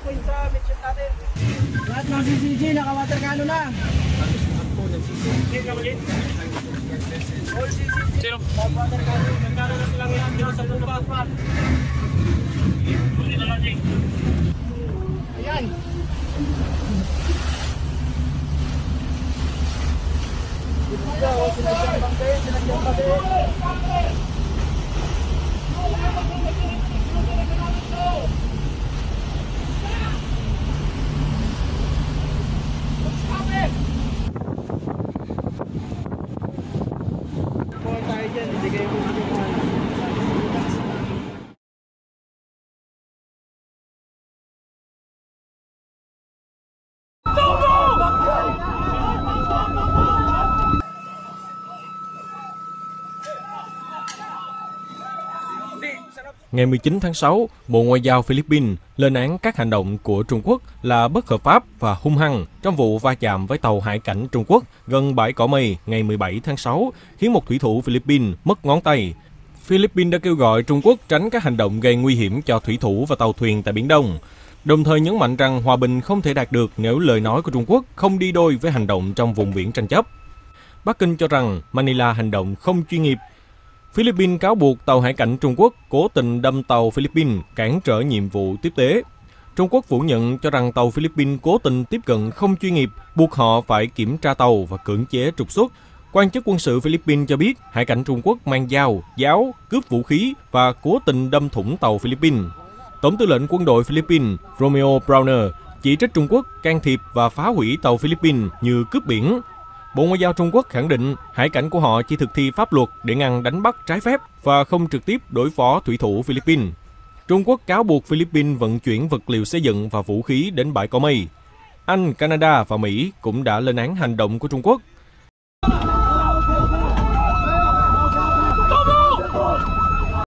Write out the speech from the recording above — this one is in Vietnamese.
point sa mention natin. Lahat ng CCG, naka-waterkano na. All CCG. Sino? Waterkano. Nagkano na silang yan. Dito sa lupa. Ayan. Sinagyang bangkay. Tayo dyan, hindi kayo Ngày 19 tháng 6, Bộ Ngoại giao Philippines lên án các hành động của Trung Quốc là bất hợp pháp và hung hăng trong vụ va chạm với tàu hải cảnh Trung Quốc gần bãi Cỏ Mây ngày 17 tháng 6, khiến một thủy thủ Philippines mất ngón tay. Philippines đã kêu gọi Trung Quốc tránh các hành động gây nguy hiểm cho thủy thủ và tàu thuyền tại Biển Đông, đồng thời nhấn mạnh rằng hòa bình không thể đạt được nếu lời nói của Trung Quốc không đi đôi với hành động trong vùng biển tranh chấp. Bắc Kinh cho rằng Manila hành động không chuyên nghiệp. Philippines cáo buộc tàu hải cảnh Trung Quốc cố tình đâm tàu Philippines cản trở nhiệm vụ tiếp tế. Trung Quốc phủ nhận cho rằng tàu Philippines cố tình tiếp cận không chuyên nghiệp, buộc họ phải kiểm tra tàu và cưỡng chế trục xuất. Quan chức quân sự Philippines cho biết hải cảnh Trung Quốc mang dao, giáo, cướp vũ khí và cố tình đâm thủng tàu Philippines. Tổng tư lệnh quân đội Philippines Romeo Browner chỉ trích Trung Quốc can thiệp và phá hủy tàu Philippines như cướp biển. Bộ Ngoại giao Trung Quốc khẳng định hải cảnh của họ chỉ thực thi pháp luật để ngăn đánh bắt trái phép và không trực tiếp đối phó thủy thủ Philippines. Trung Quốc cáo buộc Philippines vận chuyển vật liệu xây dựng và vũ khí đến bãi Cỏ Mây. Anh, Canada và Mỹ cũng đã lên án hành động của Trung Quốc.